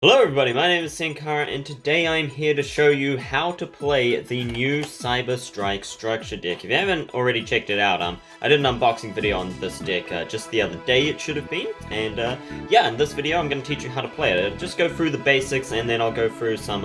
Hello everybody, my name is Sankara and today I'm here to show you how to play the new Cyberstrike structure deck. If you haven't already checked it out, I did an unboxing video on this deck just the other day it should have been, and yeah, in this video I'm going to teach you how to play it. I'll just go through the basics and then I'll go through some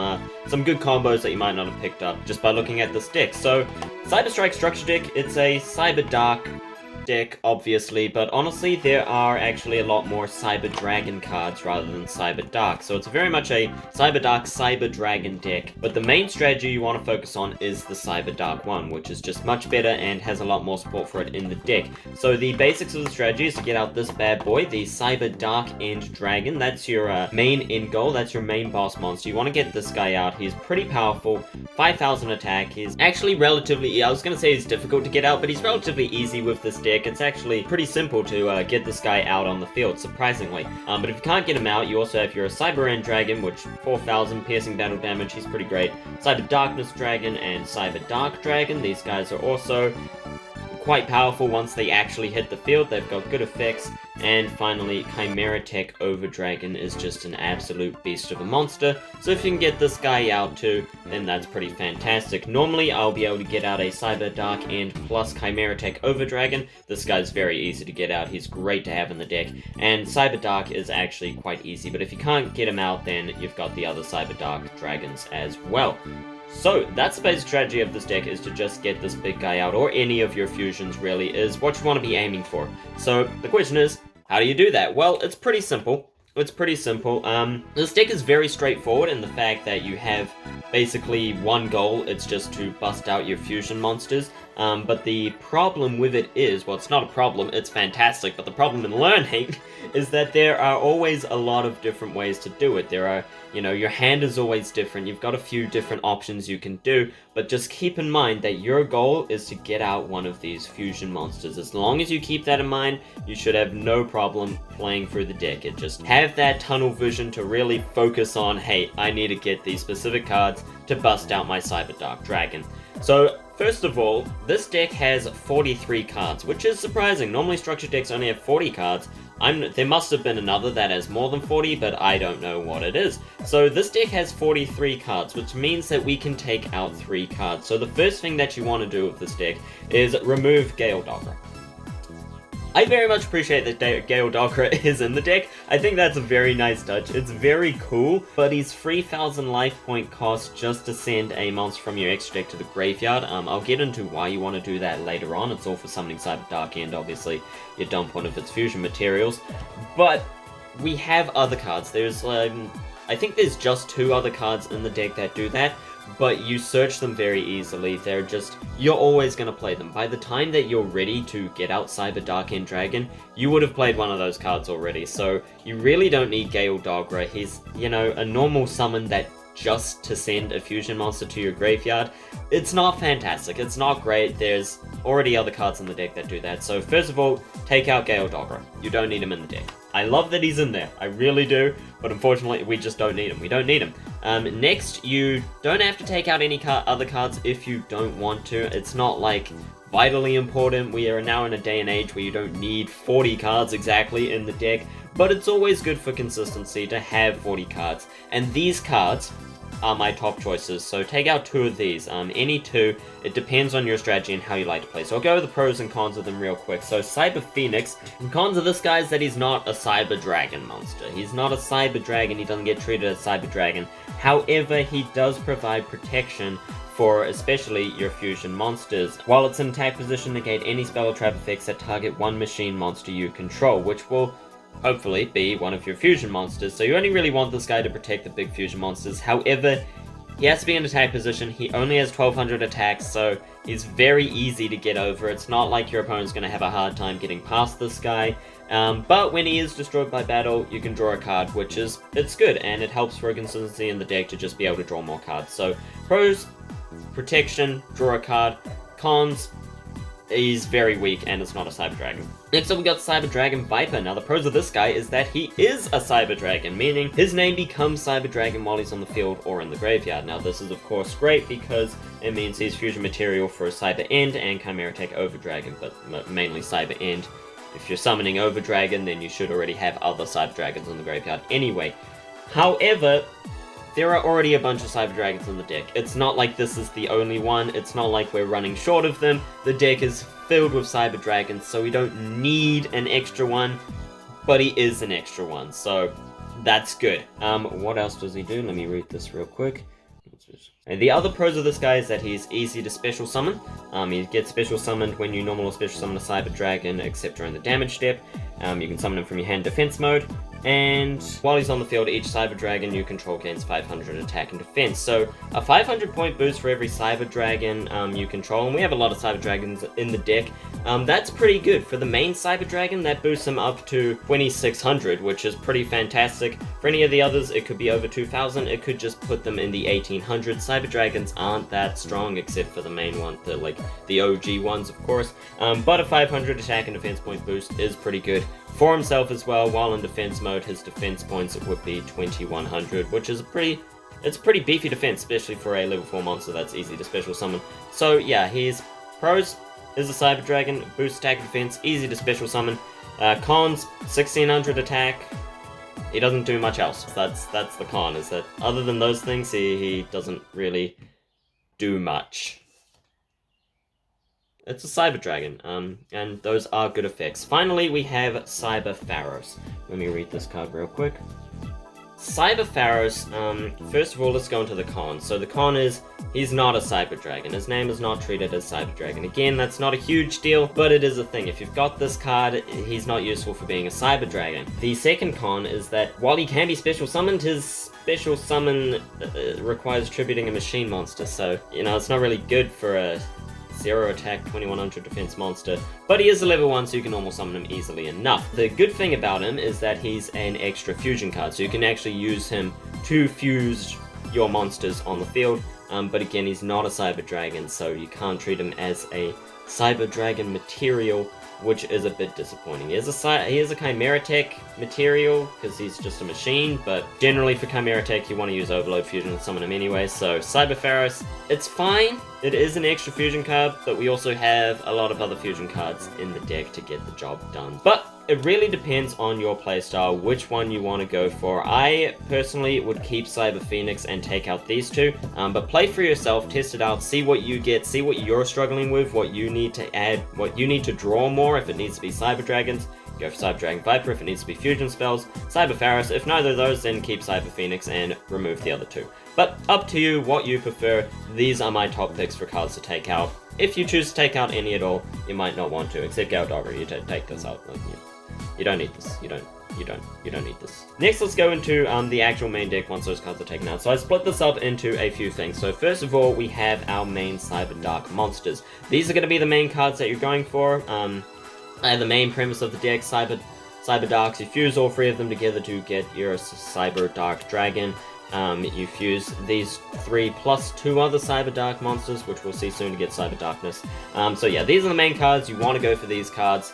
good combos that you might not have picked up just by looking at this deck. So, Cyberstrike structure deck, it's a Cyberdark deck, obviously, but honestly, there are actually a lot more Cyber Dragon cards rather than Cyber Dark, so it's very much a Cyber Dark, Cyber Dragon deck, but the main strategy you want to focus on is the Cyber Dark one, which is just much better and has a lot more support for it in the deck. So the basics of the strategy is to get out this bad boy, the Cyber Dark End Dragon. That's your main end goal, that's your main boss monster. You want to get this guy out. He's pretty powerful, 5,000 attack. He's actually relatively, I was going to say he's difficult to get out, but he's relatively easy with this deck. It's actually pretty simple to get this guy out on the field, surprisingly. But if you can't get him out, you also have your Cyber End Dragon, which 4,000 piercing battle damage, he's pretty great. Cyber Darkness Dragon and Cyber Dark Dragon, these guys are also quite powerful once they actually hit the field. They've got good effects. And finally, Cybernetic Overdragon is just an absolute beast of a monster. So if you can get this guy out too, then that's pretty fantastic. Normally, I'll be able to get out a Cyber Dark End plus Cybernetic Overdragon. This guy's very easy to get out. He's great to have in the deck. And Cyber Dark is actually quite easy. But if you can't get him out, then you've got the other Cyber Dark Dragons as well. So, that's the basic strategy of this deck, is to just get this big guy out, or any of your fusions really, is what you want to be aiming for. So, the question is, how do you do that? Well, it's pretty simple. This deck is very straightforward in the fact that you have basically one goal, it's just to bust out your fusion monsters. But the problem with it is, well, it's not a problem, it's fantastic, but the problem in learning is that there are always a lot of different ways to do it. There are, your hand is always different, you've got a few different options you can do, but just keep in mind that your goal is to get out one of these fusion monsters. As long as you keep that in mind, you should have no problem playing through the deck. And just have that tunnel vision to really focus on, hey, I need to get these specific cards to bust out my Cyber Dark Dragon. So, first of all, this deck has 43 cards, which is surprising. Normally structured decks only have 40 cards. There must have been another that has more than 40, but I don't know what it is. So this deck has 43 cards, which means that we can take out 3 cards. So the first thing that you want to do with this deck is remove Gale Dogger. I very much appreciate that Gale Dogger is in the deck. I think that's a very nice touch. It's very cool, but he's 3,000 life point cost just to send a monster from your extra deck to the graveyard. I'll get into why you want to do that later on. It's all for summoning Cyber Dark End, obviously. You dump one of its fusion materials. But we have other cards. There's, I think there's just 2 other cards in the deck that do that. But you search them very easily. You're always going to play them. By the time that you're ready to get out Cyber Dark End Dragon, you would have played one of those cards already. So you really don't need Gale Dogger. He's, a normal summon that just to send a fusion monster to your graveyard. It's not fantastic. It's not great. There's already other cards in the deck that do that. So first of all, take out Gale Dogger. You don't need him in the deck. I love that he's in there. I really do. But unfortunately, we just don't need him. We don't need him. Next, you don't have to take out any other cards if you don't want to. It's not like vitally important. We are now in a day and age where you don't need 40 cards exactly in the deck, but it's always good for consistency to have 40 cards. And these cards are my top choices, so take out 2 of these. Any 2, it depends on your strategy and how you like to play. So I'll go over the pros and cons of them real quick. So Cyber Phoenix, and cons of this guy is that he's not a Cyber Dragon monster. He's not a Cyber Dragon, he doesn't get treated as Cyber Dragon. However, he does provide protection for especially your fusion monsters. While it's in attack position, negate any spell or trap effects that target one machine monster you control, which will hopefully be one of your fusion monsters. So you only really want this guy to protect the big fusion monsters. However, he has to be in attack position. He only has 1,200 attacks, so he's very easy to get over. It's not like your opponent's going to have a hard time getting past this guy. But when he is destroyed by battle, you can draw a card, it's good, and it helps for consistency in the deck to just be able to draw more cards. So, pros, protection, draw a card. Cons, he's very weak and it's not a Cyber Dragon. Next up we got Cyber Dragon Viper. Now the pros of this guy is that he is a Cyber Dragon, meaning his name becomes Cyber Dragon while he's on the field or in the graveyard. Now this is of course great because it means he's fusion material for a Cyber End and Cybernetic Overdragon, but mainly Cyber End. If you're summoning Overdragon, then you should already have other Cyber Dragons in the graveyard anyway. However, there are already a bunch of Cyber Dragons in the deck. It's not like this is the only one, it's not like we're running short of them. The deck is filled with Cyber Dragons, so we don't need an extra one, but he is an extra one, so that's good. What else does he do? Let me read this real quick. And the other pros of this guy is that he's easy to special summon. He gets special summoned when you normal or special summon a Cyber Dragon, except during the damage step. You can summon him from your hand defense mode. And while he's on the field, each Cyber Dragon you control gains 500 attack and defense. So a 500 point boost for every Cyber Dragon you control, and we have a lot of Cyber Dragons in the deck. That's pretty good. For the main Cyber Dragon, that boosts him up to 2600, which is pretty fantastic. For any of the others, it could be over 2000. It could just put them in the 1800s. Cyber Dragons aren't that strong, except for the main one, the OG ones, of course. But a 500 attack and defense point boost is pretty good. For himself as well, while in defense mode, his defense points would be 2100, which is it's a pretty beefy defense, especially for a level 4 monster that's easy to special summon. So yeah, his pros is a Cyber Dragon, boost attack and defense, easy to special summon. Cons, 1600 attack. He doesn't do much else. That's the con, is that other than those things, he doesn't really do much. It's a Cyber Dragon, and those are good effects. Finally, we have Cyber Pharos. Let me read this card real quick. Cyber Pharos, first of all, let's go into the con. So the con is, he's not a Cyber Dragon. His name is not treated as Cyber Dragon. Again, that's not a huge deal, but it is a thing. If you've got this card, he's not useful for being a Cyber Dragon. The second con is that while he can be special summoned, his special summon requires tributing a machine monster, so, it's not really good for a 0 attack, 2100 defense monster, but he is a level 1, so you can normal summon him easily enough. The good thing about him is that he's an extra fusion card, so you can actually use him to fuse your monsters on the field, but again, he's not a Cyber Dragon, so you can't treat him as a Cyber Dragon material, which is a bit disappointing. He is a Chimera Tech material, because he's just a machine, but generally for Chimera Tech, you want to use Overload Fusion to summon him anyway, so Cyber Pharos, it's fine. It is an extra fusion card, but we also have a lot of other fusion cards in the deck to get the job done. But it really depends on your playstyle, which one you want to go for. I personally would keep Cyber Phoenix and take out these two, but play for yourself, test it out, see what you get, see what you're struggling with, what you need to add, what you need to draw more. If it needs to be Cyber Dragons, go for Cyber Dragon Viper. If it needs to be fusion spells, Cyber Pharos. If neither of those, then keep Cyber Phoenix and remove the other two. But up to you, what you prefer. These are my top picks for cards to take out. If you choose to take out any at all, you might not want to, except Galdara, you take this out. You don't need this. You don't need this. Next, let's go into the actual main deck once those cards are taken out. So I split this up into a few things. So first of all, we have our main Cyberdark monsters. These are going to be the main cards that you're going for. The main premise of the deck, Cyberdarks. You fuse all three of them together to get your Cyberdark Dragon. You fuse these 3 plus 2 other Cyberdark monsters, which we'll see soon to get Cyberdarkness. So yeah, these are the main cards. You want to go for these cards.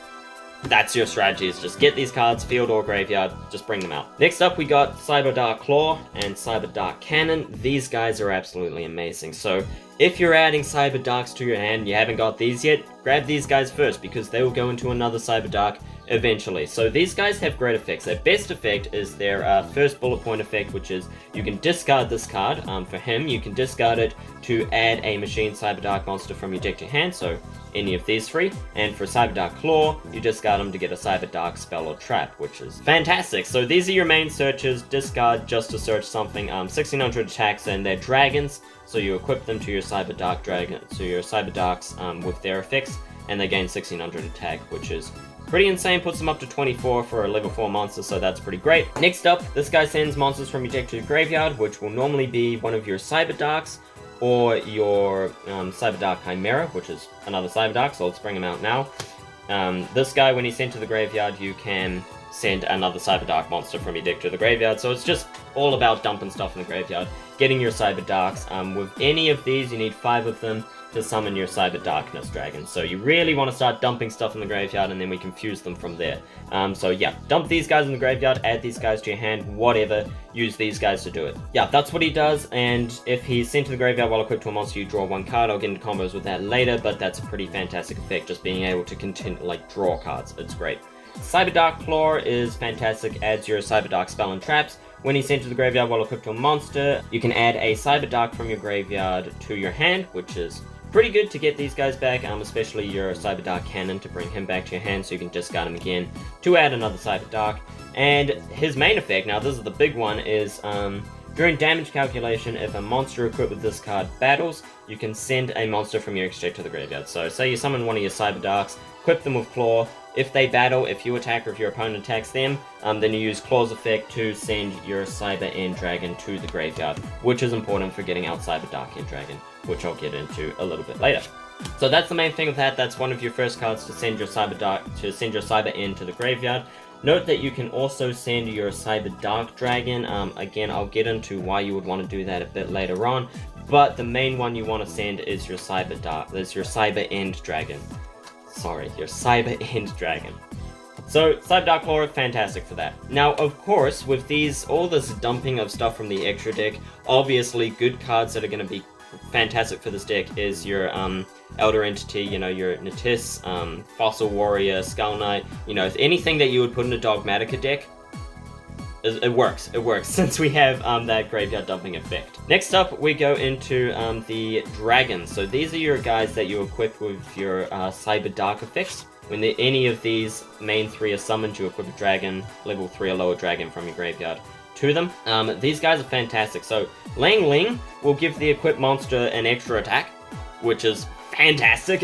That's your strategy, is just get these cards, field or graveyard, just bring them out. Next up, we got Cyberdark Claw and Cyberdark Cannon. These guys are absolutely amazing. So if you're adding Cyberdarks to your hand and you haven't got these yet, grab these guys first, because they will go into another Cyberdark eventually. So these guys have great effects. Their best effect is their first bullet point effect, which is you can discard this card. For him, you can discard it to add a machine Cyberdark monster from your deck to hand, so any of these 3. And for Cyberdark Claw, you discard them to get a Cyberdark spell or trap, which is fantastic. So these are your main searches. Discard just to search something. 1600 attacks, and they're dragons, so you equip them to your Cyberdark Dragon, so your Cyberdarks with their effects, and they gain 1600 attack, which is pretty insane. Puts them up to 24 for a level 4 monster, so that's pretty great. Next up, this guy sends monsters from your deck to your graveyard, which will normally be one of your Cyberdarks, or your Cyberdark Chimera, which is another Cyberdark, so let's bring him out now. This guy, when he's sent to the graveyard, you can send another Cyberdark monster from your deck to the graveyard, so it's just all about dumping stuff in the graveyard, getting your Cyberdarks. With any of these, you need 5 of them to summon your Cyberdarkness dragon. So you really want to start dumping stuff in the graveyard, and then we can fuse them from there. So yeah, dump these guys in the graveyard, add these guys to your hand, whatever, use these guys to do it. Yeah, that's what he does, and if he's sent to the graveyard while equipped to a monster, you draw 1 card. I'll get into combos with that later, but that's a pretty fantastic effect, just being able to continue, draw cards. It's great. Cyberdark Claw is fantastic, adds your Cyberdark spell and traps. when he's sent to the graveyard while equipped to a monster, you can add a Cyberdark from your graveyard to your hand, which is pretty good to get these guys back, especially your Cyberdark Cannon to bring him back to your hand so you can discard him again to add another Cyberdark. And his main effect, now this is the big one, is during damage calculation, if a monster equipped with this card battles, you can send a monster from your extra deck to the graveyard. So say you summon one of your Cyberdarks, equip them with Claw. If they battle, if you attack or if your opponent attacks them, then you use Claw's effect to send your Cyber End Dragon to the graveyard, which is important for getting out Cyberdark End Dragon, which I'll get into a little bit later. So that's the main thing with that. That's one of your first cards to send your Cyber End to the graveyard. Note that you can also send your Cyberdark Dragon. Again, I'll get into why you would want to do that a bit later on, but the main one you want to send is your Cyber End Dragon. Sorry, your Cyber End Dragon. So, Cyberdark Claw, fantastic for that. Now, of course, with all this dumping of stuff from the extra deck, obviously good cards that are going to be fantastic for this deck is your Elder Entity, your Natis, Fossil Warrior, Skull Knight, anything that you would put in a Dogmatica deck. It works since we have that graveyard dumping effect. Next up, we go into the dragons. So these are your guys that you equip with your Cyberdark effects. When any of these main three are summoned, you equip a dragon, level 3 or lower dragon from your graveyard to them. These guys are fantastic. So Lang Ling will give the equipped monster an extra attack, which is fantastic.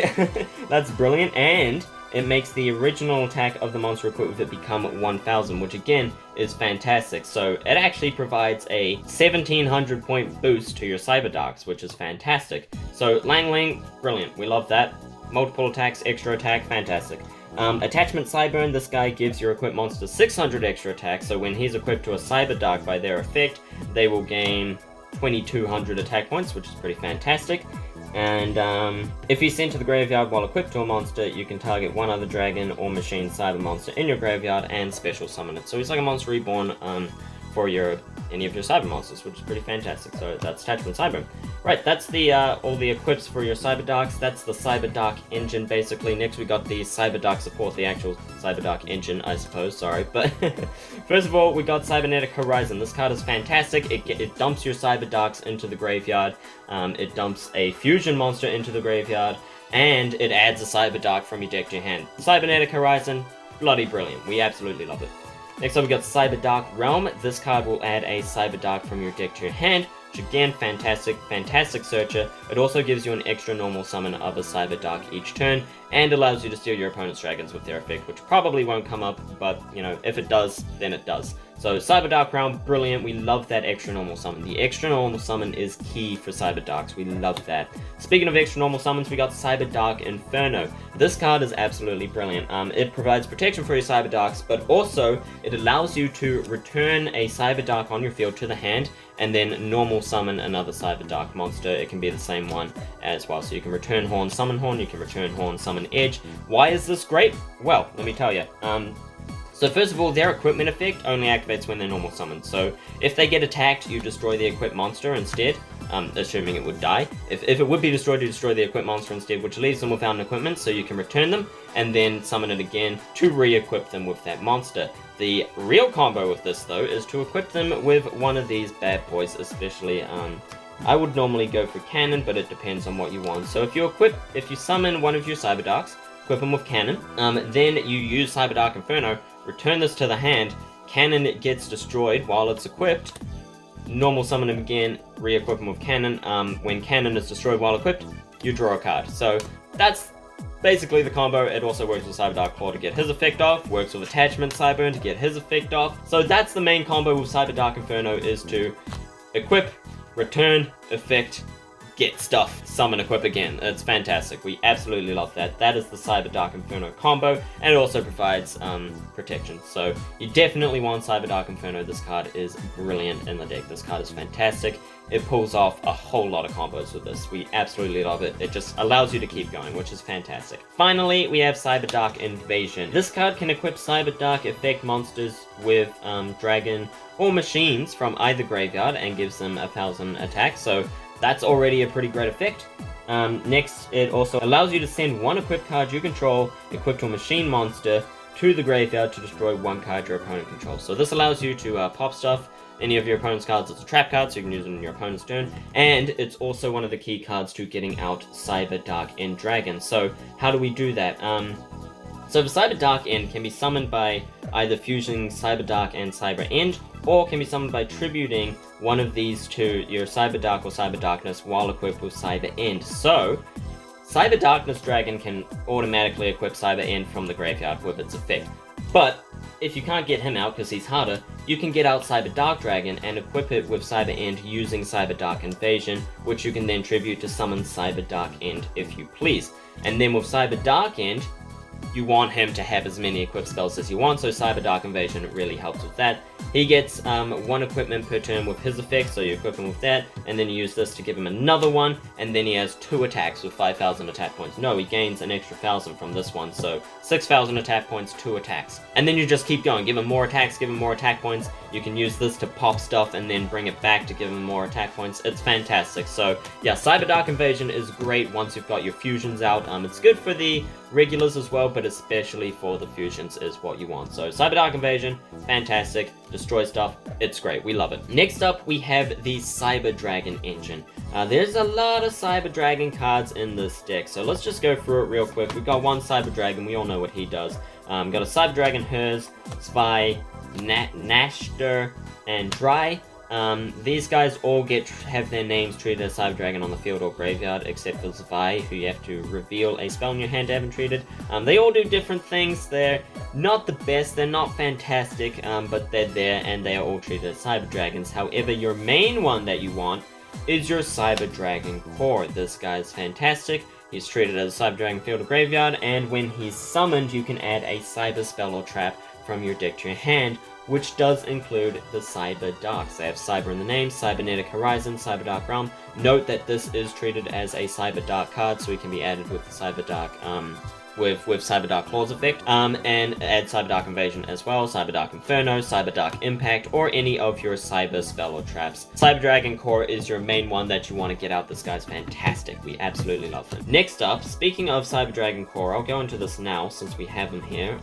That's brilliant, and it makes the original attack of the monster equipped with it become 1000, which again is fantastic. So it actually provides a 1700 point boost to your Cyberdarks, which is fantastic. So Lang Ling, brilliant, we love that. Multiple attacks, extra attack, fantastic. Attachment Cyburn, this guy gives your equipped monster 600 extra attack, so when he's equipped to a Cyberdark by their effect, they will gain 2200 attack points, which is pretty fantastic. And if he's sent to the graveyard while equipped to a monster, you can target one other dragon or machine cyber monster in your graveyard and special summon it. So he's like a monster reborn for any of your cyber monsters, which is pretty fantastic. So that's Attachment Cyber. Right, that's all the equips for your Cyberdarks. That's the Cyberdark engine, basically. Next we got the Cyberdark support, the actual Cyberdark engine, I suppose, sorry. But first of all, we got Cybernetic Horizon. This card is fantastic. It dumps your Cyberdarks into the graveyard. It dumps a fusion monster into the graveyard, and it adds a Cyberdark from your deck to your hand. Cybernetic Horizon, bloody brilliant. We absolutely love it. Next up we got Cyberdark Realm. This card will add a Cyberdark from your deck to your hand, which again, fantastic searcher. It also gives you an extra normal summon of a Cyberdark each turn, and allows you to steal your opponent's dragons with their effect, which probably won't come up, but, if it does, then it does. So Cyberdark Realm, brilliant. We love that extra normal summon. The extra normal summon is key for Cyberdarks. We love that. Speaking of extra normal summons, we got Cyberdark Inferno. This card is absolutely brilliant. It provides protection for your Cyberdarks, but also it allows you to return a Cyberdark on your field to the hand, and then normal summon another Cyberdark monster. It can be the same one as well. So you can return Horn, summon Horn, you can return Horn, summon Edge. Why is this great? Well, let me tell you. So first of all, their equipment effect only activates when they're normal summoned. So if they get attacked, you destroy the equipped monster instead, assuming it would die. If it would be destroyed, you destroy the equipped monster instead, which leaves them without an equipment, so you can return them, and then summon it again to re-equip them with that monster. The real combo with this, though, is to equip them with one of these bad boys, especially, I would normally go for Cannon, but it depends on what you want. So if you summon one of your Cyberdarks, equip them with Cannon, then you use Cyberdark Inferno, return this to the hand, Cannon gets destroyed while it's equipped, normal summon him again, re-equip him with Cannon. When Cannon is destroyed while equipped, you draw a card. So that's basically the combo. It also works with Cyberdark Claw to get his effect off, works with Attachment Cyburn to get his effect off. So that's the main combo with Cyberdark Inferno, is to equip, return, effect, get stuff, summon, equip again. It's fantastic. We absolutely love that. That is the Cyberdark Inferno combo, and it also provides protection. So you definitely want Cyberdark Inferno. This card is brilliant in the deck. This card is fantastic. It pulls off a whole lot of combos with this. We absolutely love it. It just allows you to keep going, which is fantastic. Finally, we have Cyberdark Invasion. This card can equip Cyberdark effect monsters with dragon or machines from either graveyard and gives them 1000 attack. So that's already a pretty great effect. Next, it also allows you to send one equipped card you control, equipped to a machine monster, to the graveyard to destroy one card your opponent controls. So this allows you to pop stuff any of your opponent's cards as a trap card, so you can use it in your opponent's turn, and it's also one of the key cards to getting out Cyberdark End Dragon. So how do we do that? So the Cyberdark End can be summoned by either fusing Cyberdark and Cyber End, or can be summoned by tributing one of these to your Cyberdark or Cyberdarkness while equipped with Cyber End. So Cyberdarkness Dragon can automatically equip Cyber End from the graveyard with its effect. But if you can't get him out because he's harder, you can get out Cyberdark Dragon and equip it with Cyber End using Cyberdark Invasion, which you can then tribute to summon Cyberdark End if you please. And then with Cyberdark End, you want him to have as many equipped spells as you want, so Cyberdark Invasion really helps with that. He gets one equipment per turn with his effect, so you equip him with that, and then you use this to give him another one, and then he has 2 attacks with 5,000 attack points. No, he gains an extra 1,000 from this one, so 6,000 attack points, 2 attacks. And then you just keep going, give him more attacks, give him more attack points. You can use this to pop stuff and then bring it back to give him more attack points. It's fantastic. So yeah, Cyberdark Invasion is great once you've got your fusions out. It's good for the regulars as well, but especially for the fusions is what you want. So Cyberdark Invasion, fantastic, destroy stuff, it's great, we love it. Next up, we have the Cyber Dragon engine. There's a lot of Cyber Dragon cards in this deck, so let's just go through it real quick. We've got one Cyber Dragon, we all know what he does. Got a Cyber Dragon, Hers, Spy, Nashter, and Dry. These guys all have their names treated as Cyber Dragon on the field or graveyard, except for Zwei, who you have to reveal a spell in your hand to have him treated. They all do different things. They're not the best, they're not fantastic, but they're there, and they are all treated as Cyber Dragons. However, your main one that you want is your Cyber Dragon Core. This guy's fantastic. He's treated as a Cyber Dragon field or graveyard, and when he's summoned, you can add a Cyber spell or trap from your deck to your hand, which does include the Cyberdarks. They have Cyber in the name, Cybernetic Horizon, Cyberdark Realm. Note that this is treated as a Cyberdark card, so it can be added with the Cyberdark, with Cyberdark Claws effect, and add Cyberdark Invasion as well, Cyberdark Inferno, Cyberdark Impact, or any of your Cyber spell or traps. Cyber Dragon Core is your main one that you want to get out. This guy's fantastic. We absolutely love him. Next up, speaking of Cyber Dragon Core, I'll go into this now since we have him here.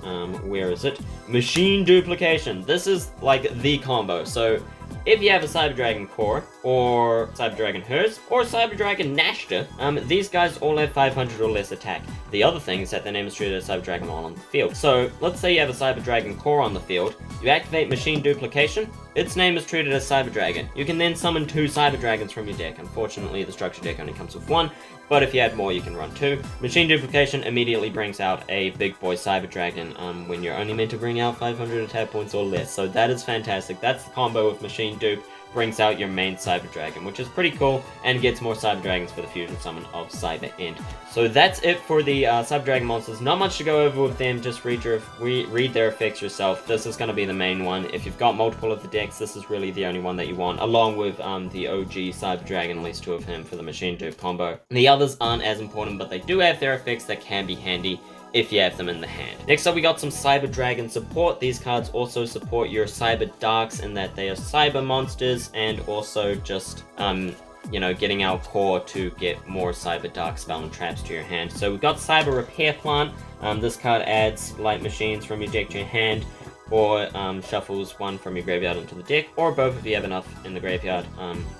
Where is it? Machine Duplication. This is like the combo. So if you have a Cyber Dragon Core, or Cyber Dragon Hers, or Cyber Dragon Nashter, these guys all have 500 or less attack. The other thing is that their name is treated as Cyber Dragon while on the field. So let's say you have a Cyber Dragon Core on the field, you activate Machine Duplication, its name is treated as Cyber Dragon. You can then summon 2 Cyber Dragons from your deck. Unfortunately, the structure deck only comes with 1, but if you add more, you can run 2. Machine Duplication immediately brings out a big boy Cyber Dragon when you're only meant to bring out 500 attack points or less. So that is fantastic. That's the combo with Machine Dupe. Brings out your main Cyber Dragon, which is pretty cool, and gets more Cyber Dragons for the fusion summon of Cyber End. So that's it for the Cyber Dragon monsters. Not much to go over with them, just read their effects yourself. This is going to be the main one. If you've got multiple of the decks, this is really the only one that you want, along with the OG Cyber Dragon, at least 2 of him for the Machine Dupe combo. The others aren't as important, but they do have their effects that can be handy if you have them in the hand. Next up, we got some Cyber Dragon support. These cards also support your Cyber Darks in that they are cyber monsters, and also just, you know, getting our core to get more Cyber Dark spell and traps to your hand. So we've got Cyber Repair Plant. This card adds light machines from your deck to your hand, or shuffles 1 from your graveyard into the deck, or both if you have enough in the graveyard.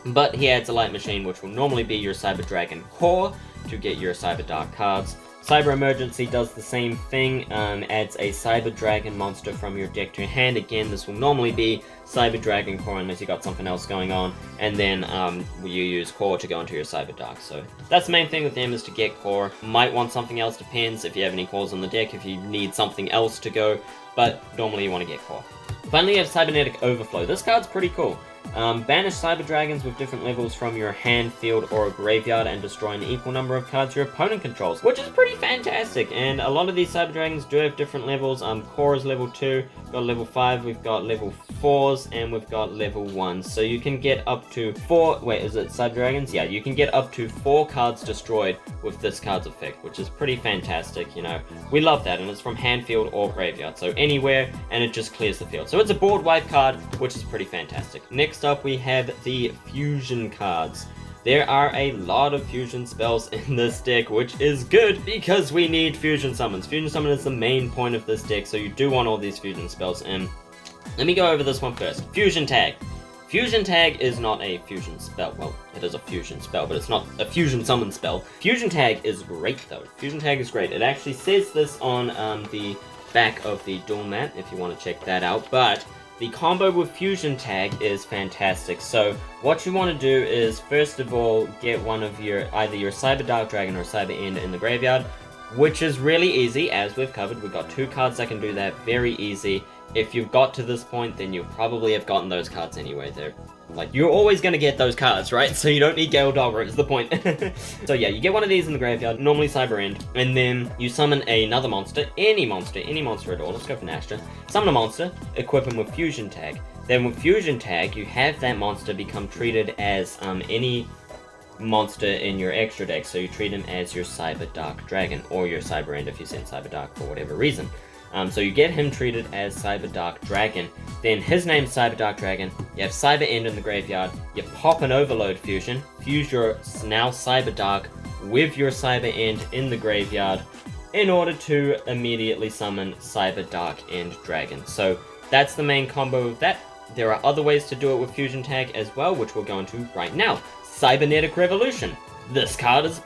But he adds a light machine, which will normally be your Cyber Dragon Core to get your Cyber Dark cards. Cyber Emergency does the same thing, adds a Cyber Dragon monster from your deck to your hand. Again, this will normally be Cyber Dragon Core unless you got something else going on, and then you use Core to go into your Cyber Dark. So that's the main thing with them, is to get Core. Might want something else, depends if you have any cores on the deck, if you need something else to go, but normally you want to get Core. Finally, you have Cybernetic Overflow. This card's pretty cool. Banish Cyber Dragons with different levels from your hand, field, or a graveyard, and destroy an equal number of cards your opponent controls, which is pretty fantastic. And a lot of these Cyber Dragons do have different levels. Core is level 2, we've got level 5, we've got level 4s, and we've got level 1s. So you can get up to 4, wait, is it Cyber Dragons? Yeah, you can get up to 4 cards destroyed with this card's effect, which is pretty fantastic, you know. We love that, and it's from hand, field, or graveyard, so anywhere, and it just clears the field. So it's a board wipe card, which is pretty fantastic. Next up, we have the fusion cards. There are a lot of fusion spells in this deck, which is good because we need fusion summons. Fusion summon is the main point of this deck, so you do want all these fusion spells in. Let me go over this one first. Fusion Tag. Fusion Tag is not a fusion spell. Well, it is a fusion spell, but it's not a fusion summon spell. Fusion Tag is great, though. Fusion Tag is great. It actually says this on the back of the duel mat, if you want to check that out. But the combo with Fusion Tag is fantastic. So what you want to do is, first of all, get one of either your Cyberdark Dragon or Cyber End in the graveyard, which is really easy, as we've covered. We've got 2 cards that can do that, very easy. If you've got to this point, then you probably have gotten those cards anyway. You're always going to get those cards, right? So you don't need Gale Dogger, is the point. So yeah, you get one of these in the graveyard, normally Cyber End, and then you summon another monster, any monster at all. Let's go for Nastra. Summon a monster, equip him with Fusion Tag. Then with Fusion Tag, you have that monster become treated as any monster in your extra deck, so you treat him as your Cyberdark Dragon, or your Cyber End if you send Cyberdark for whatever reason. So you get him treated as Cyberdark Dragon, then his name's Cyberdark Dragon, you have Cyber End in the graveyard, you pop an Overload Fusion, fuse your now Cyberdark with your Cyber End in the graveyard, in order to immediately summon Cyberdark End Dragon. So that's the main combo of that. There are other ways to do it with Fusion Tag as well, which we'll go into right now. Cybernetic Revolution. This card is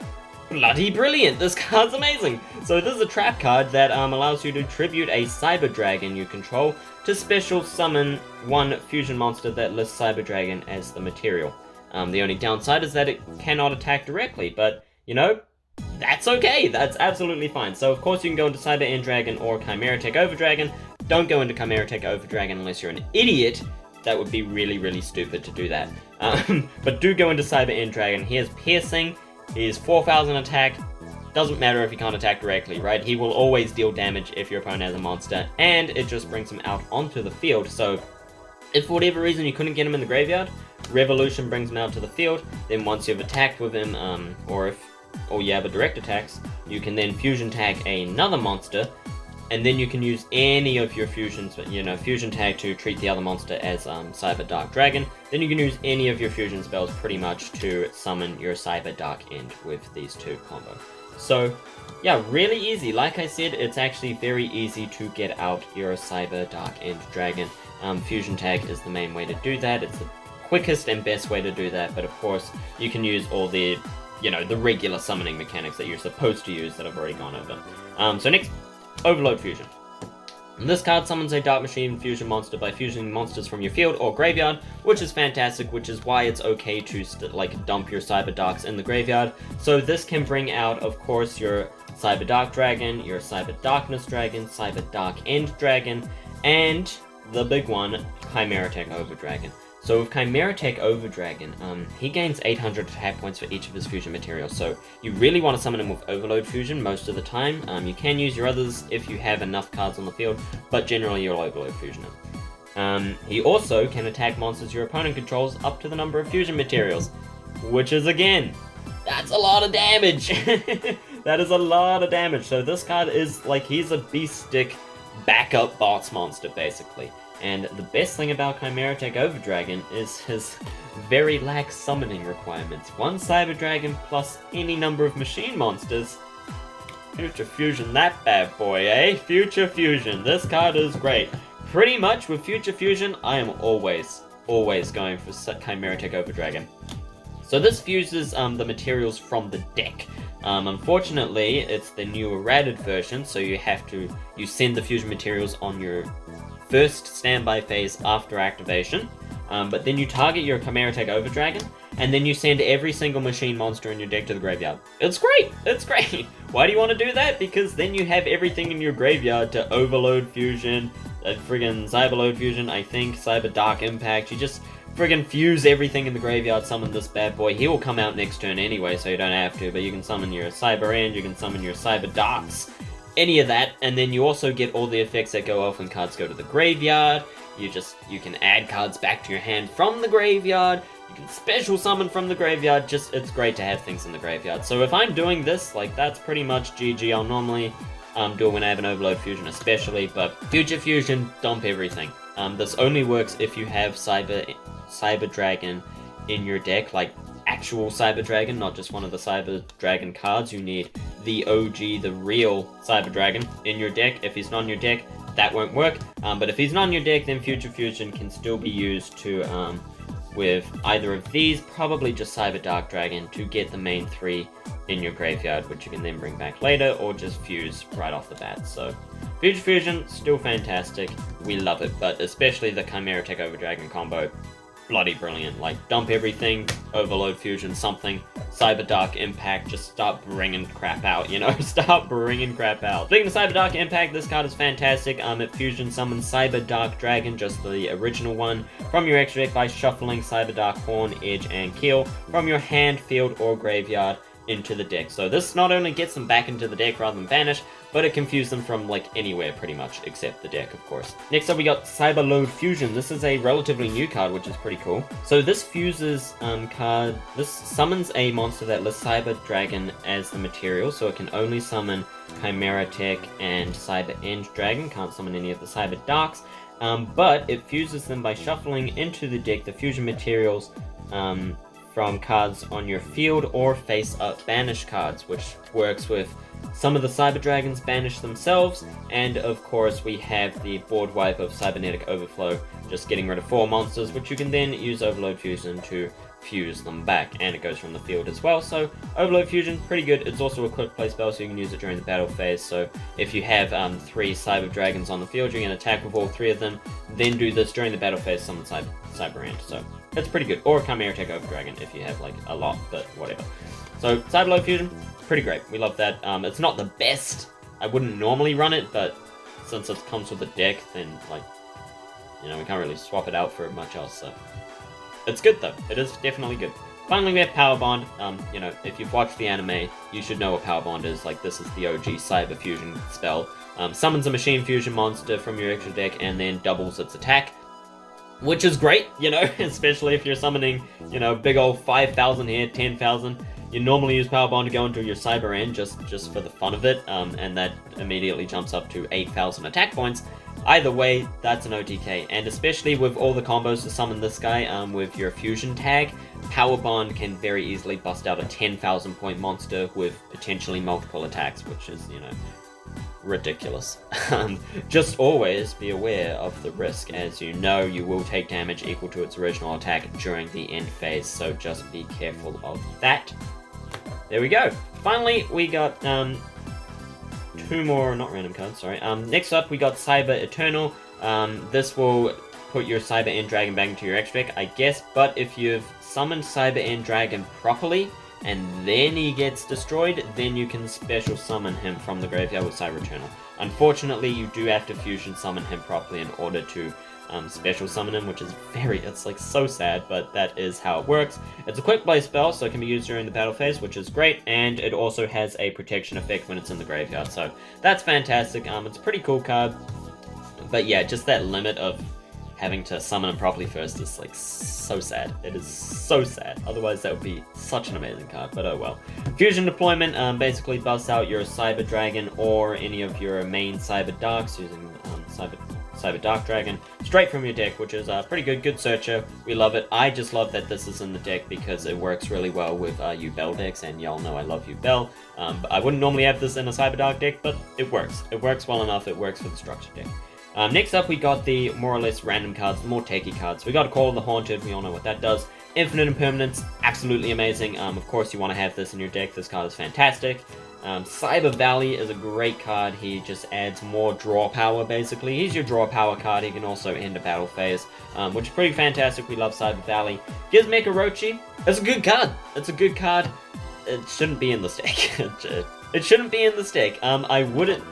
bloody brilliant. This card's amazing. So this is a trap card that allows you to tribute a Cyber Dragon you control to special summon one fusion monster that lists Cyber Dragon as the material. The only downside is that it cannot attack directly, but, you know, that's okay. That's absolutely fine. So, of course, you can go into Cyber End Dragon or Cybernetic Overdragon. Don't go into Cybernetic Overdragon unless you're an idiot. That would be really, really stupid to do that. But do go into Cyber End Dragon. He has Piercing. He is 4,000 attack. Doesn't matter if he can't attack directly, right? He will always deal damage if your opponent has a monster. And it just brings him out onto the field. So, if for whatever reason you couldn't get him in the graveyard, Revolution brings him out to the field. Then once you've attacked with him, or you have a direct attacks, you can then Fusion Tag another monster. And then you can use any of your fusions, Fusion Tag to treat the other monster as Cyberdark Dragon. Then you can use any of your fusion spells pretty much to summon your Cyberdark End with these 2 combo. So, yeah, really easy. Like I said, it's actually very easy to get out your Cyberdark End Dragon. Fusion Tag is the main way to do that. It's the quickest and best way to do that, but of course, you can use all the, the regular summoning mechanics that you're supposed to use that I've already gone over. So next, Overload Fusion. This card summons a Dark Machine fusion monster by fusioning monsters from your field or graveyard, which is fantastic, which is why it's okay to dump your Cyberdarks in the graveyard. So this can bring out, of course, your Cyberdark Dragon, your Cyberdarkness Dragon, Cyberdark End Dragon, and the big one, Cybernetic Overdragon. So with Cybernetic Overdragon, he gains 800 attack points for each of his fusion materials, so you really want to summon him with Overload Fusion most of the time. You can use your others if you have enough cards on the field, but generally you'll Overload Fusion him. He also can attack monsters your opponent controls up to the number of fusion materials, which is, again, that's a lot of damage! That is a lot of damage, so this card is, he's a beast stick backup boss monster, basically. And the best thing about Cybernetic Overdragon is his very lax summoning requirements. 1 Cyber Dragon plus any number of machine monsters. Future Fusion that bad boy, eh? Future Fusion. This card is great. Pretty much with Future Fusion, I am always going for Cybernetic Overdragon. So this fuses the materials from the deck. Unfortunately, it's the new errated version, so you send the fusion materials on your first standby phase after activation, but then you target your Cybernetic Overdragon, and then you send every single machine monster in your deck to the graveyard. It's great! It's great! Why do you want to do that? Because then you have everything in your graveyard to Overload Fusion, friggin' Cyberload Fusion, I think, Cyberdark Impact. You just friggin' fuse everything in the graveyard, summon this bad boy. He will come out next turn anyway, so you don't have to, but you can summon your Cyber End, you can summon your Cyberdarks, any of that, and then you also get all the effects that go off when cards go to the graveyard. You can add cards back to your hand from the graveyard. You can special summon from the graveyard. It's great to have things in the graveyard. So if I'm doing this, that's pretty much GG. I'll normally do it when I have an Overload Fusion especially, but Future Fusion, dump everything. This only works if you have Cyber Dragon in your deck, actual Cyber Dragon, not just one of the Cyber Dragon cards. You need the OG, the real Cyber Dragon in your deck. If he's not in your deck, that won't work. But if he's not in your deck, then Future Fusion can still be used to with either of these, probably just Cyberdark Dragon, to get the main 3 in your graveyard, which you can then bring back later, or just fuse right off the bat. So, Fusion, still fantastic. We love it, but especially the Cybernetic Overdragon combo, bloody brilliant. Like, dump everything, Overload Fusion something, Cyberdark Impact, just start bringing crap out, you know? Start bringing crap out. Speaking of Cyberdark Impact, this card is fantastic. It fusion summons Cyberdark Dragon, just the original one, from your extra deck by shuffling Cyberdark Horn, Edge, and Keel from your hand, field, or graveyard into the deck. So this not only gets them back into the deck rather than banish, but it can fuse them from like anywhere pretty much, except the deck of course. Next up we got Cyberload Fusion. This is a relatively new card, which is pretty cool. So this fuses this summons a monster that lists Cyber Dragon as the material, so it can only summon Cybernetic and Cyber End Dragon, can't summon any of the Cyber Darks, but it fuses them by shuffling into the deck the fusion materials from cards on your field or face-up banish cards, which works with some of the Cyber Dragons banished themselves, and of course we have the board wipe of Cybernetic Overflow, just getting rid of 4 monsters, which you can then use Overload Fusion to fuse them back, and it goes from the field as well. So Overload Fusion, pretty good. It's also a quick play spell, so you can use it during the battle phase. So if you have 3 Cyber Dragons on the field, you can attack with all 3 of them, then do this during the battle phase, summon Cyber End. So that's pretty good. Or Cybernetic Overdragon if you have like a lot, but whatever. So Cyberload Fusion, pretty great. We love that. It's not the best. I wouldn't normally run it, but since it comes with the deck, then like, you know, we can't really swap it out for much else. So it's good though. It is definitely good. Finally, we have Power Bond. You know, if you've watched the anime, you should know what Power Bond is. Like, this is the OG Cyber Fusion spell. Summons a Machine Fusion monster from your extra deck and then doubles its attack, which is great, you know, especially if you're summoning, you know, big old 5,000 here, 10,000. You normally use Power Bond to go into your Cyber End just for the fun of it, and that immediately jumps up to 8,000 attack points. Either way, that's an OTK, and especially with all the combos to summon this guy with your fusion tag, Power Bond can very easily bust out a 10,000 point monster with potentially multiple attacks, which is, you know, ridiculous. Just always be aware of the risk, as you know you will take damage equal to its original attack during the end phase, so just be careful of that. There we go. Finally, we got 2 more, not random cards, sorry. Next up, we got Cyber Eternal. This will put your Cyber End Dragon back into your extra deck, I guess, but if you've summoned Cyber End Dragon properly, and then he gets destroyed, then you can special summon him from the graveyard with Cyber Eternal. Unfortunately, you do have to fusion summon him properly in order to special summon him, which is it's like so sad, but that is how it works. It's a quick play spell, so it can be used during the battle phase, which is great, and it also has a protection effect when it's in the graveyard, so that's fantastic. It's a pretty cool card, but yeah, just that limit of having to summon him properly first is like so sad. It is so sad. Otherwise that would be such an amazing card, but oh well. Fusion deployment basically busts out your Cyber Dragon or any of your main Cyber Darks using Cyber Dark Dragon straight from your deck, which is pretty good searcher. We love it. I just love that this is in the deck because it works really well with Yubel decks, and y'all know I love Yubel. I wouldn't normally have this in a Cyber Dark deck, but it works. It works well enough. It works for the structure deck. Next up, we got the more or less random cards, the more takey cards. We got Call of the Haunted, we all know what that does. Infinite Impermanence, absolutely amazing. Of course, you want to have this in your deck. This card is fantastic. Cyber Valley is a great card. He just adds more draw power, basically. He's your draw power card. He can also end a battle phase, which is pretty fantastic. We love Cyber Valley. Gizmek Orochi, it's a good card. It's a good card. It shouldn't be in this deck. It shouldn't be in this deck. I wouldn't...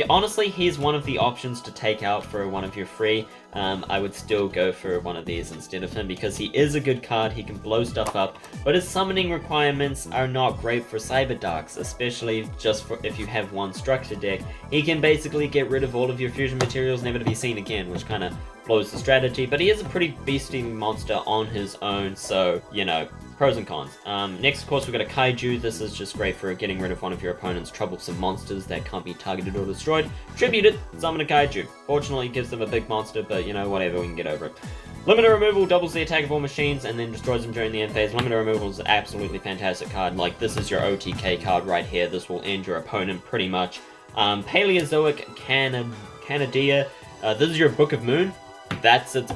honestly, he's one of the options to take out for one of your free. I would still go for one of these instead of him because he is a good card. He can blow stuff up, but his summoning requirements are not great for Cyber Darks, especially just for if you have one structure deck. He can basically get rid of all of your fusion materials, never to be seen again, which kind of blows the strategy, but he is a pretty beastly monster on his own, so, you know, pros and cons. Next, of course, we've got a Kaiju. This is just great for getting rid of one of your opponent's troublesome monsters that can't be targeted or destroyed. Tribute it, summon a Kaiju. Fortunately, it gives them a big monster, but, you know, whatever, we can get over it. Limited Removal doubles the attack of all machines and then destroys them during the end phase. Limited Removal is an absolutely fantastic card. Like, this is your OTK card right here. This will end your opponent pretty much. Paleozoic Canadia. This is your Book of Moon. That's its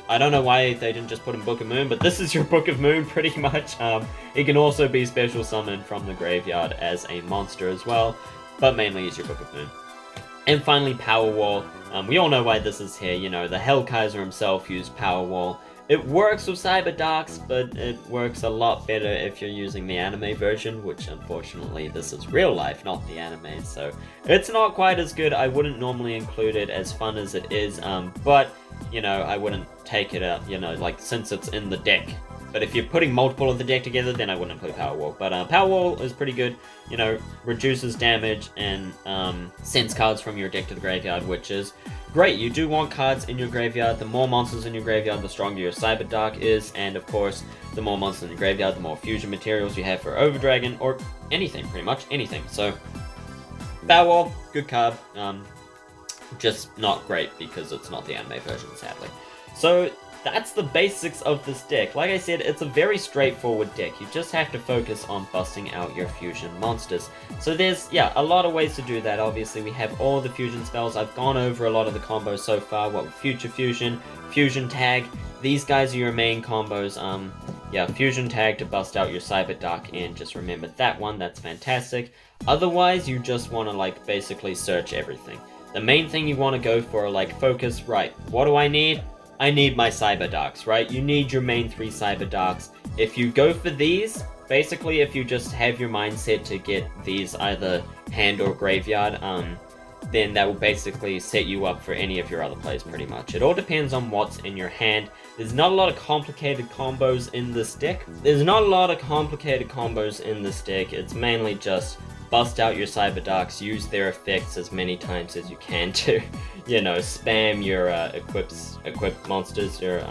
I don't know why they didn't just put in Book of Moon, but this is your Book of Moon pretty much. It can also be special summoned from the graveyard as a monster as well, but mainly is your Book of Moon. And finally, Power Wall. We all know why this is here. You know, the Hellkaiser himself used Power Wall. It works with Cyberdarks, but it works a lot better if you're using the anime version, which unfortunately this is real life, not the anime, so it's not quite as good. I wouldn't normally include it, as fun as it is, but, you know, I wouldn't take it out, you know, like, since it's in the deck. But if you're putting multiple of the deck together, then I wouldn't include Power Wall. But Power Wall is pretty good, you know, reduces damage and sends cards from your deck to the graveyard, which is great. You do want cards in your graveyard. The more monsters in your graveyard, the stronger your Cyberdark is. And of course, the more monsters in your graveyard, the more fusion materials you have for Overdragon, or anything, pretty much anything. So, Power Wall, good card. Just not great because it's not the anime version, sadly. So, that's the basics of this deck. Like I said, it's a very straightforward deck. You just have to focus on busting out your fusion monsters. So there's, yeah, a lot of ways to do that. Obviously, we have all the fusion spells. I've gone over a lot of the combos so far. What with Future Fusion, Fusion Tag. These guys are your main combos. Yeah, Fusion Tag to bust out your Cyberdark, and just remember that one. That's fantastic. Otherwise, you just want to, like, basically search everything. The main thing you want to go for, like, focus, right, what do I need? I need my Cyberdarks, right? You need your main 3 Cyberdarks. If you go for these, basically if you just have your mindset to get these either hand or graveyard, then that will basically set you up for any of your other plays pretty much. It all depends on what's in your hand. There's not a lot of complicated combos in this deck. It's mainly just bust out your Cyberdarks, use their effects as many times as you can to, you know, spam your equipped monsters, your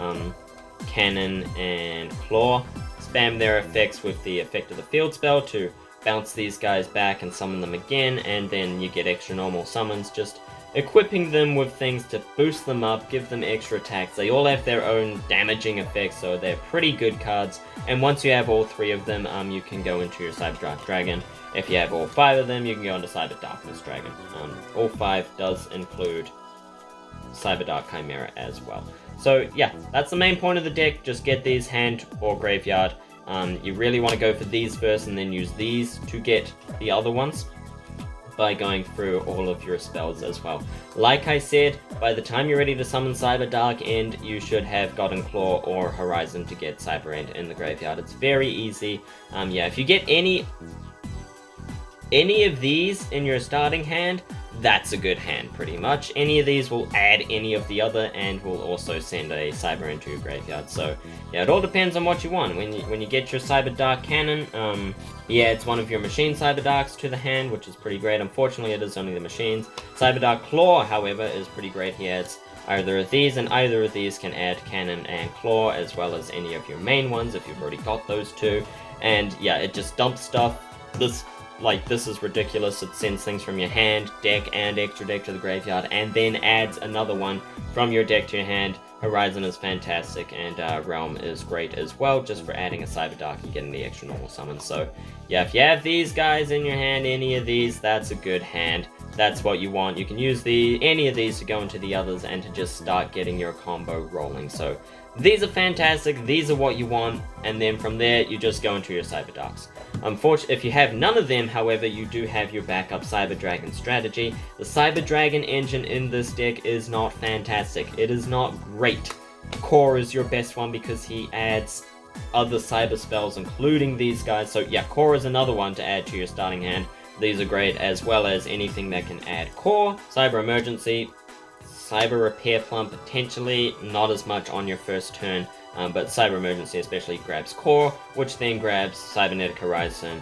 Cannon and Claw. Spam their effects with the effect of the field spell to bounce these guys back and summon them again, and then you get extra normal summons, just equipping them with things to boost them up, give them extra attacks. They all have their own damaging effects, so they're pretty good cards. And once you have all 3 of them, you can go into your Cyberdark Dragon. If you have all 5 of them, you can go into Cyber Darkness Dragon. All 5 does include Cyberdark Chimera as well. So yeah, that's the main point of the deck. Just get these hand or graveyard. You really want to go for these first and then use these to get the other ones by going through all of your spells as well. Like I said, by the time you're ready to summon Cyberdark End, you should have gotten Claw or Horizon to get Cyber End in the graveyard. It's very easy. Yeah, if you get any of these in your starting hand, that's a good hand, pretty much. Any of these will add any of the other and will also send a Cyber into your graveyard. So, yeah, it all depends on what you want. When you get your Cyberdark Cannon, he adds one of your machine Cyberdarks to the hand, which is pretty great. Unfortunately, it is only the machines. Cyberdark Claw, however, is pretty great. He adds either of these, and either of these can add Cannon and Claw, as well as any of your main ones, if you've already got those 2. And, yeah, it just dumps stuff. This is ridiculous. It sends things from your hand, deck, and extra deck to the graveyard, and then adds another one from your deck to your hand. Horizon is fantastic, and Realm is great as well, just for adding a Cyberdark and getting the extra normal summons. So, yeah, if you have these guys in your hand, any of these, that's a good hand. That's what you want. You can use any of these to go into the others and to just start getting your combo rolling. So, these are fantastic, these are what you want, and then from there, you just go into your Cyberdarks. Unfortunately, if you have none of them, however, you do have your backup Cyber Dragon strategy. The Cyber Dragon engine in this deck is not fantastic. It is not great. Core is your best one because he adds other cyber spells, including these guys. So yeah, Core is another one to add to your starting hand. These are great, as well as anything that can add Core, Cyber Emergency, Cyber Repair Plum potentially, not as much on your first turn, but Cyber Emergency especially grabs Core, which then grabs Cybernetic Horizon,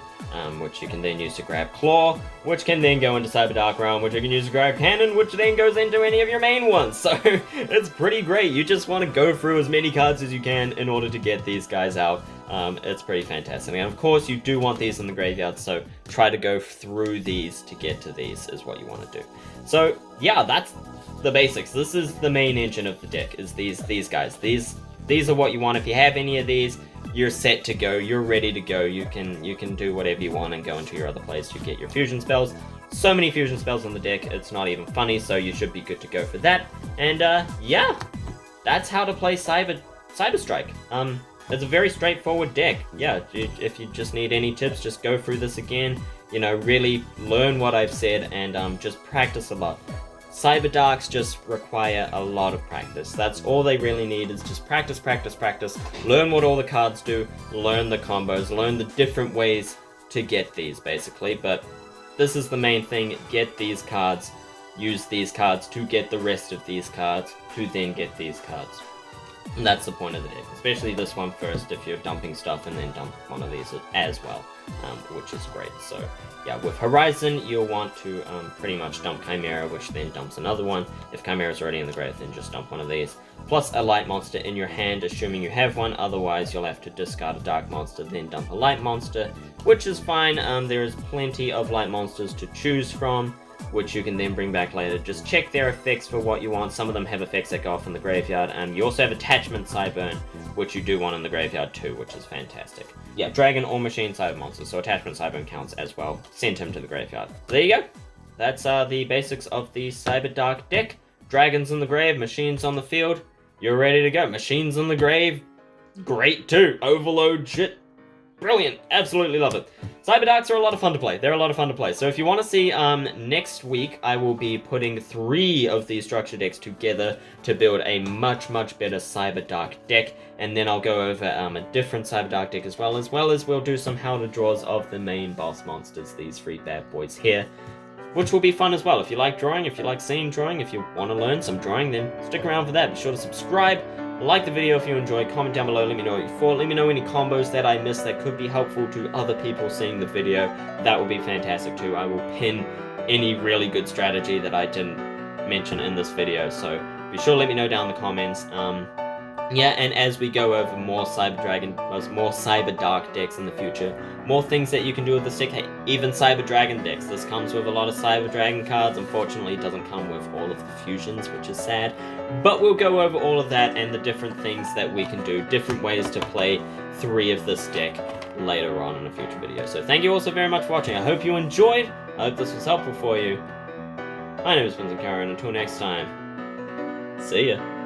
which you can then use to grab Claw, which can then go into Cyberdark Realm, which you can use to grab Cannon, which then goes into any of your main ones. So it's pretty great. You just want to go through as many cards as you can in order to get these guys out. It's pretty fantastic. And of course, you do want these in the graveyard, so try to go through these to get to these is what you want to do. So yeah, that's the basics. This is the main engine of the deck, is these guys. These are what you want. If you have any of these, you're set to go. You're ready to go. You can do whatever you want and go into your other place to get your fusion spells. So many fusion spells on the deck, it's not even funny, so you should be good to go for that. And yeah, that's how to play Cyberstrike. It's a very straightforward deck. Yeah, if you just need any tips, just go through this again. You know, really learn what I've said and just practice a lot. Cyberdarks just require a lot of practice. That's all they really need, is just practice, practice, practice. Learn what all the cards do, learn the combos, learn the different ways to get these, basically. But this is the main thing: get these cards, use these cards to get the rest of these cards, to then get these cards. And that's the point of the deck, especially this one first if you're dumping stuff, and then dump one of these as well, which is great. So yeah, with Horizon, you'll want to pretty much dump Chimera, which then dumps another one. If Chimera's already in the grave, then just dump one of these, plus a light monster in your hand, assuming you have one. Otherwise, you'll have to discard a dark monster, then dump a light monster, which is fine. There is plenty of light monsters to choose from, which you can then bring back later. Just check their effects for what you want. Some of them have effects that go off in the graveyard. You also have Attachment Cyburn, which you do want in the graveyard too, which is fantastic. Yeah, Dragon or Machine Cyber Monsters, so Attachment Cyburn counts as well. Send him to the graveyard. There you go. That's the basics of the Cyberdark deck. Dragons in the grave, machines on the field. You're ready to go. Machines in the grave, great too. Overload shit, brilliant. Absolutely love it. Cyberdarks are a lot of fun to play. They're a lot of fun to play. So if you want to see, next week I will be putting 3 of these structure decks together to build a much, much better Cyberdark deck. And then I'll go over a different Cyberdark deck as well as we'll do some how to draws of the main boss monsters, these 3 bad boys here, which will be fun as well. If you like drawing, if you like seeing drawing, if you want to learn some drawing, then stick around for that. Be sure to subscribe. Like the video if you enjoyed, comment down below, let me know what you thought, let me know any combos that I missed that could be helpful to other people seeing the video. That would be fantastic too. I will pin any really good strategy that I didn't mention in this video, so be sure to let me know down in the comments. Yeah, and as we go over more more Cyberdark decks in the future, more things that you can do with this deck. Hey, even Cyberdragon decks. This comes with a lot of Cyberdragon cards. Unfortunately, it doesn't come with all of the fusions, which is sad. But we'll go over all of that and the different things that we can do, different ways to play 3 of this deck later on in a future video. So thank you all so very much for watching. I hope you enjoyed. I hope this was helpful for you. My name is Vincent Kara, and until next time, see ya.